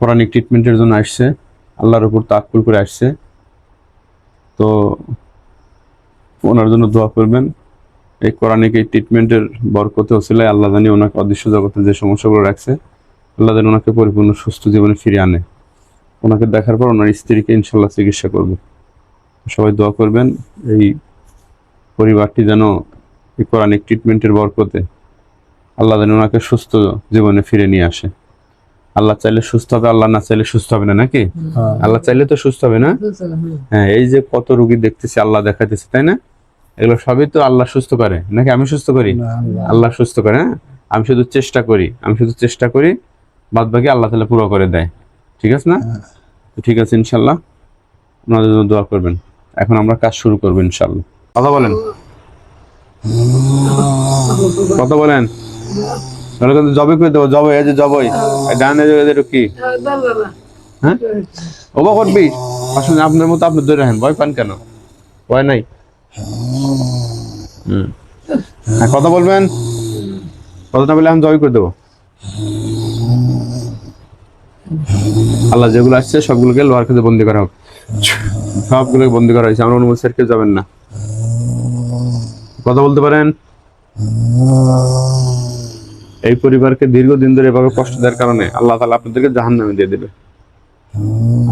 Quranic ট্রিটমেন্টের জন্য আসছে, আল্লাহর উপর তাওয়াক্কুল করে আসছে। তো ওনার জন্য দোয়া করবেন। এই কোরআনিক এই ট্রিটমেন্টের বরকতে ওসিলায় আল্লাহ জানি ওনাকে অদৃশ্য জগতে যে সমস্যাগুলো রাখছে, আল্লাহ জানি ওনাকে পরিপূর্ণ সুস্থ জীবনে ফিরিয়ে আনে। ওনাকে দেখার পর ওনার স্ত্রীকে ইনশাল্লাহ চিকিৎসা করবে। সবাই দোয়া করবেন এই পরিবারটি যেন এই কোরআনিক ট্রিটমেন্টের বরকতে আল্লাহ যেন ওনাকে সুস্থ জীবনে ফিরে নিয়ে আসে। আল্লাহ চাইলে সুস্থ হবে, আল্লাহ না চাইলে সুস্থ হবে না, নাকি? আল্লাহ চাইলে তো সুস্থ হবে না? হ্যাঁ, এই যে কত রোগী দেখতেছি, আল্লাহ দেখাইতেছে, তাই না? এগুলো সবই তো আল্লাহ সুস্থ করে, নাকি আমি সুস্থ করি? আল্লাহ সুস্থ করে। হ্যাঁ, আমি শুধু চেষ্টা করি, বাদ বাকি আল্লাহ তাআলা পুরো করে দেয়। ঠিক আছে না? তো ঠিক আছে, ইনশাল্লাহ ওনাদের জন্য দোয়া করবেন। এখন আমরা কাজ শুরু করবো ইনশাল্লাহ। কথা বলেন, কথা বলেন। তাহলে কিন্তু জবে করে দেবো, জবে, এই যে জবই ডানে এটা কি? হ্যাঁ, ওবা করবি আসলে আপনার মতো আপনি ধরে রাখেন, ভয় পান কেন? ভয় নাই। হ্যাঁ, কথা বলবেন, কথাটা বলে আমি জয় করে দেবো। আল্লাহ যেগুলো আসছে সবগুলোকে লোহার কাছে বন্দি করা হোক, সবগুলোকে বন্দি করা হয়েছে। আমরা অনুমতি স্যার কেউ যাবেন না, কথা বলতে পারেন। এই পরিবারকে দীর্ঘদিন ধরে এভাবে কষ্ট দেওয়ার কারণে আল্লাহ তাআলা আপনাদেরকে জাহান্নামে দিয়ে দেবে।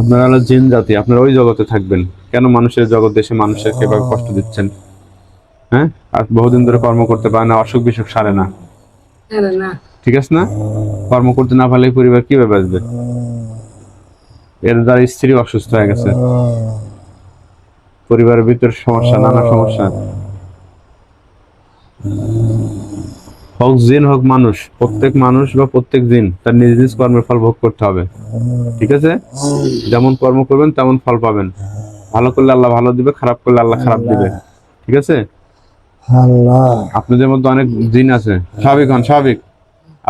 আপনারা হলো জিন জাতি, আপনারা ওই জগতে থাকবেন। কেন মানুষের জগৎ দেশে মানুষের এভাবে কষ্ট দিচ্ছেন? হ্যাঁ, আর বহুদিন ধরে কর্ম করতে পারে না, অসুখ বিসুখ সারে না, ঠিক আছে না? কর্ম করতে না পারলে পরিবার কিভাবে আসবে? এর দ্বারা স্ত্রী অসুস্থ হয়ে গেছে, পরিবারের ভিতরে সমস্যা, নানা সমস্যা। হোক জিন হোক মানুষ, প্রত্যেক মানুষ বা প্রত্যেক জিন তার নিজ নিজ কর্মের ফল ভোগ করতে হবে। ঠিক আছে? যেমন কর্ম করবেন তেমন ফল পাবেন। ভালো করলে আল্লাহ ভালো দিবে, খারাপ করলে আল্লাহ খারাপ দিবে। ঠিক আছে? আপনাদের মধ্যে অনেক জিন আছে, স্বাভাবিক।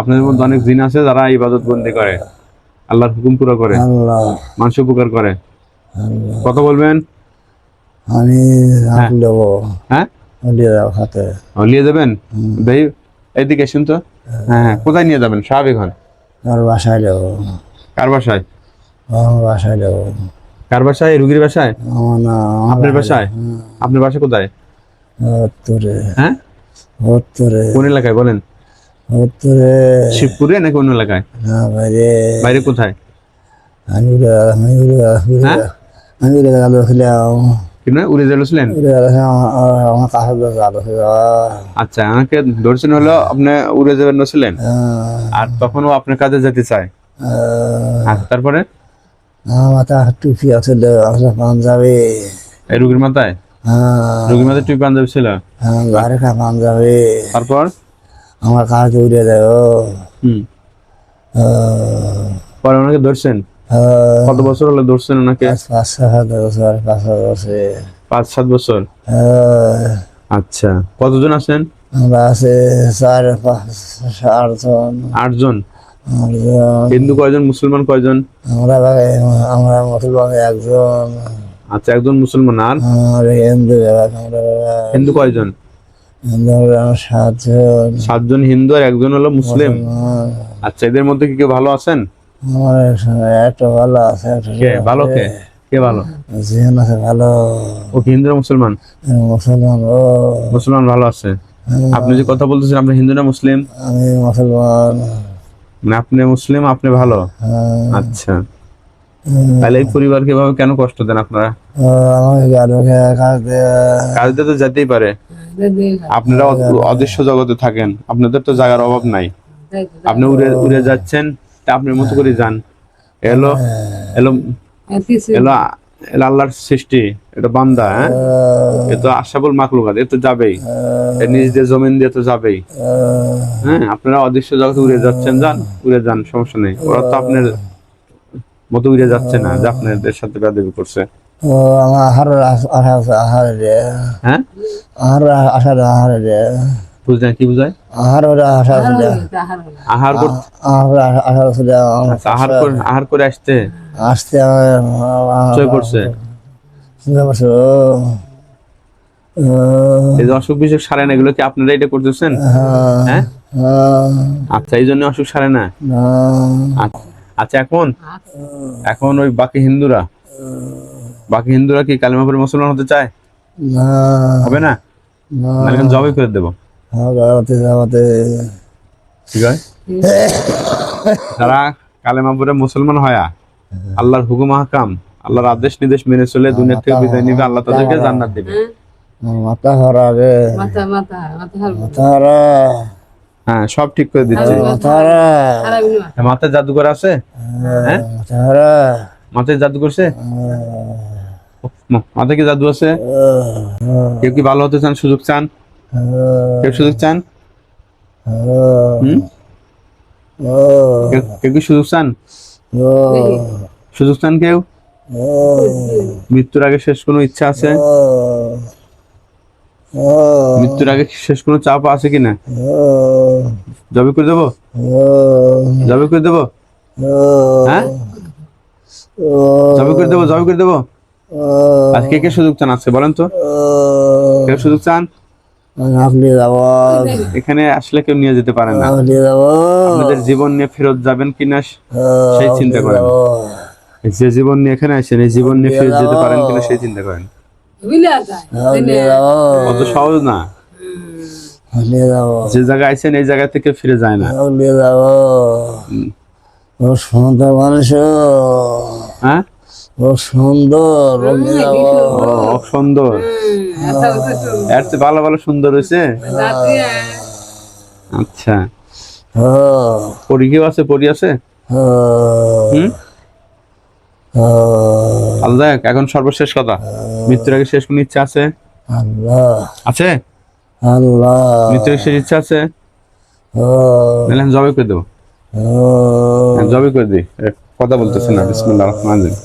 আপনাদের মধ্যে অনেক জিন আছে যারা ইবাদত বন্দি করে, আল্লাহর হুকুম পুরো করে, মানুষ উপকার করে। কথা বলবেন। আমি দেবো। হ্যাঁ, হাতে নিয়ে যাবেন। ভাই এদিকে শুন তো। হ্যাঁ, কোথায় নিয়ে যাবেন? স্বাভাবিক হন। আমার বাসায় দেবো। কার বাসায়? আমার বাসায় দেবো। কার বাসায়? রুগীর বাসায়? আপনার বাসায়? আপনার বাসা কোথায়? উত্তরে। হ্যাঁ, উত্তরে। কোন এলাকায় বলেন? উত্তরে। শিবপুরে নাকি অন্য এলাকায়? না, বাইরে। বাইরে কোথায়? আমি হ্যাঁ, উড়ে যাচ্ছিলেন? আমার কাছে আচ্ছা, আমাকে ধরছেন হলো আপনি উড়ে যাবেন ছিলেন, আর তখন ও আপনার কাছে যেতে চায়। তারপরে মাথা টুপি আছে, পাঞ্জাবি। এই রুগীর মাথায়? রুগীর মাথায় টুপি পাঞ্জাবি ছিল। গাড়িটা পাঞ্জাবি। তারপর আমার কাছে উড়ে দেয়। পরে ওনাকে ধরছেন? কত বছর হলো ধরছেন ওনাকে? 5-7 বছর। আচ্ছা, কতজন আছেন? আমরা আছে 4-5-8 জন। 8 জন। হিন্দু কয়জন, মুসলমান কয়জন? আমরা মুসলমান 1 জন। আচ্ছা, 1 জন মুসলমান। আর হিন্দু কয়জন? 7 জন। 7 জন হিন্দু আর 1 জন হলো মুসলিম। আচ্ছা, এদের মধ্যে কি কেউ ভালো আছেন? আমার একটা ভালো আছে। কে ভালো? কে ভালো? জিন আছে ভালো। ও কি হিন্দু না মুসলমান? মুসলমান। মুসলমান ভালো আছে। আপনি যে কথা বলতেছেন, আপনি হিন্দু না মুসলিম? আমি মুসলমান। মানে আপনি মুসলিম, আপনি ভালো। আচ্ছা, তাহলে এই পরিবারকে এভাবে কেন কষ্ট দেন আপনারা? কাজে তো যেতেই পারে। আপনারা অদৃশ্য জগতে থাকেন, আপনাদের তো জায়গার অভাব নাই। আপনি উড়ে যাচ্ছেন, তা আপনার মতো করে যান। এলো এলো এলো আল্লাহর সৃষ্টি, এটা বান্দা। হ্যাঁ, এ তো আশরাফুল মাখলুকাত, এ তো যাবেই, নিজ দিয়ে জমিন দিয়ে তো যাবেই। হ্যাঁ, আপনারা অদৃশ্য জগতে উড়ে যাচ্ছেন, উড়ে যান, সমস্যা নেই। ওরা তো আপনার মতো উড়ে যাচ্ছে না যে আপনাদের সাথে বেয়াদবি করছে। হ্যাঁ, বুঝলেন? কি বুঝায়? আহার করে আসতে পড়ছে। এই যে অসুখ বিসুখ সারে না, এগুলো কি আপনারা এটা করতেছেন? হ্যাঁ, আচ্ছা, এই জন্য অসুখ সারে না। আচ্ছা, এখন এখন ওই বাকি হিন্দুরা কি কালিমা পড়ে মুসলমান হতে চায়? না হবে না? না নাহলে কিন্তু জবাই করে দেবো। যাওয়াতে যাওয়াতে ঠিক আছে, যারা কালেমা পড়ে মুসলমান হয়া আল্লাহর হুকুম আহকাম, আল্লাহর আদেশ নির্দেশ মেনে চলে দুনিয়া থেকে বিদায় নিবে, আল্লাহ তাদেরকে জান্নাত দিবে। মাথা হারাবে মাথা হারা হ্যাঁ, সব ঠিক করে দিচ্ছে। মাথা হারা মাথায় জাদুঘর আছে? হ্যাঁ, মাথা হারা মাথায় জাদু করছে? মাথায় কি জাদু আছে? কেউ কি ভালো হতে চান, সুযোগ চান? কেউ সুযোগ চান? হুম, কেউ কি সুযোগ চান? সুযোগ চান কেউ? মৃত্যুর আগে শেষ কোনো ইচ্ছা আছে? মৃত্যুর আগে শেষ কোনো চাপ আছে কিনা? জবে করে দেবো, জবে করে দেবো। হ্যাঁ, জবে করে দেবো, জবে করে দেবো। আজকে কে সুযোগ চান আজকে বলেন তো? কেউ সুযোগ চান? এখানে আসলে কেউ নিয়ে যেতে পারে না। আপনাদের জীবন নিয়ে ফেরত যাবেন কিনা সেই চিন্তা করেন। যে জীবন নিয়ে এখানে আসেন, এই জীবন নিয়ে ফেরত যেতে পারেন কিনা সেই চিন্তা করেন। অত সহজ না। যে জায়গায় আইছেন এই জায়গা থেকে ফিরে যায় না। সুন্দর মানুষ, হ্যাঁ, ও সুন্দর, সুন্দর। এর চেয়ে ভালো ভালো সুন্দর হয়েছে। আচ্ছা, পরি কেউ আছে? পরি আছে? আল্লাহ, এখন সর্বশেষ কথা, মৃত্যুর আগে শেষ কোন ইচ্ছা আছে? আছে? মৃত্যুর আগে শেষ ইচ্ছা আছে? জবাই করে দেবো, জবাই করে দিই। কথা বলতেছে না। বিসমিল্লাহির রহমানির রহিম।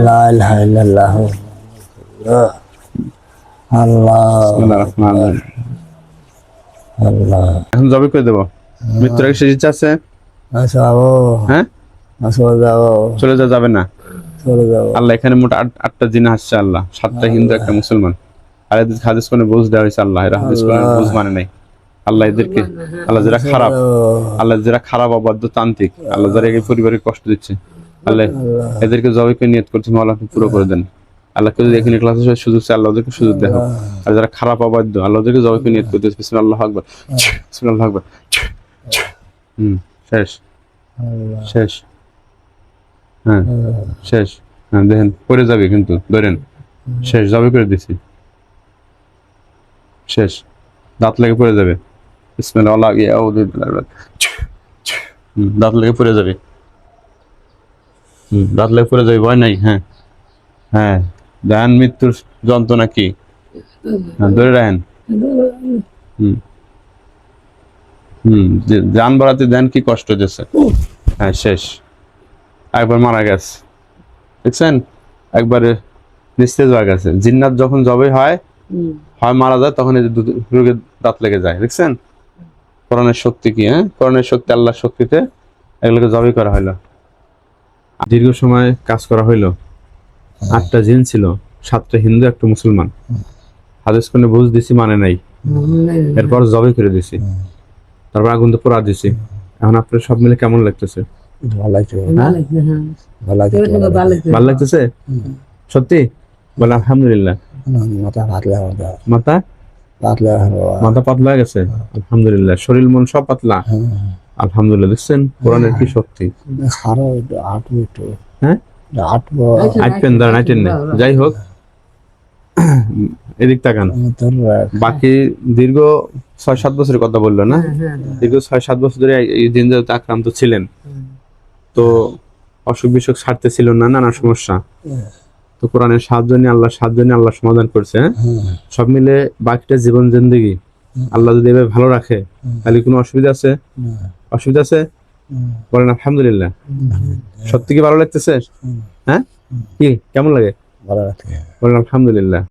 লা ইলাহা ইল্লাল্লাহ আল্লাহ বিসমিল্লাহির রহমানির রহিম। আল্লাহ। এখন জবাই করে দেবো। মৃত্যুর আগে শেষ ইচ্ছা আছে? হ্যাঁ, চলে যাবে না। আল্লাহ এখানে মোট 8টা জিন আসছে। আল্লাহ 7টা হিন্দু, 1টা মুসলমান। আর এদের হাদিস কোনে বুঝ দেওয়া হয়েছে। আল্লাহ এরা হাদিস কোনে বুঝ মানে নাই। আল্লাহ এদেরকে, আল্লাহ যারা খারাপ, আল্লাহ যারা খারাপ অবাধ্য তান্ত্রিক, আল্লাহ যারা এই পরিবারে কষ্ট দিচ্ছে, আল্লাহ এদেরকে জবাই করে নিয়ত করছে, আল্লাহ পুরো করে দেন। আল্লাহকে যদি এখানে ক্লাসে সুযোগ চাই, আল্লাহ ওদেরকে সুযোগ দেখো। আর যারা খারাপ অবাধ্য, আল্লাহ ওদেরকে জবাই করে নিয়ত করতেছে। বিসমিল্লাহির আকবার, বিসমিল্লাহির আকবার। শেষ, শেষ। হ্যাঁ, শেষ। হ্যাঁ, দেখেন পড়ে যাবে কিন্তু ধরেন। শেষ, জবাই করে দিছি। শেষ, দাঁত লেগে পড়ে যাবে। বিসমিল্লাহ, দাঁত লেগে পড়ে যাবে। দাঁত লেগে পড়ে যাবে, ভয় নাই। হ্যাঁ, হ্যাঁ, দেন মৃত্যুর যন্ত্রণা কি? ধরে রাখেন। জান বাড়াতে দেন কি কষ্ট দিচ্ছে। হ্যাঁ, শেষ। একবার মারা গেছে, দেখছেন? একবারে নিস্তেজ হয়ে গেছে। জিন্নাত যখন জবাই হয় মারা যায়, তখন এই যে রোগের দাঁত লেগে যায়। দেখছেন কোরআনের শক্তি কি? হ্যাঁ, কোরআনের শক্তি, আল্লাহর শক্তিতে এগুলোকে জবাই করা হইলো। দীর্ঘ সময় কাজ করা হইলো। 8টা জিন ছিল, 7টা হিন্দু, 1টা মুসলমান। হাদিস কোনে বুঝ দিছি মানে নাই। এরপর জবাই করে দিছি, তারপর আগুন তো পোড়া দিছি। এখন আপনার সব মিলে কেমন লাগতেছে? ভালো লাগতেছে সত্যি? বলে আলহামদুলিল্লাহ। মাথা পাতলা হয়ে গেছে, আলহামদুলিল্লাহ। শরীর মন সব পাতলা, আলহামদুলিল্লাহ। দেখছেন কোরআনের কি শক্তি। হ্যাঁ, আটপেন দাঁড়ান, আইটেন নেই। যাই হোক, এদিক তাকান। বাকি দীর্ঘ 6-7 বছরের কথা বললো না? দীর্ঘ 6-7 বছর ধরে এই দিন যাতে আক্রান্ত ছিলেন। তো অসুখ বিসুখ ছাড়তেছিল না, নানা সমস্যা। তো কোরআনের সাহায্য নিয়ে, আল্লাহ সাহায্য নিয়ে আল্লাহ সমাধান করছে। সব মিলে বাকিটা জীবন জিন্দেগি আল্লাহ যদি এভাবে ভালো রাখে, তাহলে কোনো অসুবিধা আছে? অসুবিধা আছে? বলেন আলহামদুলিল্লাহ। সত্যি কি ভালো লাগতেছে? হ্যাঁ, কি কেমন লাগে? বলেন আলহামদুলিল্লাহ।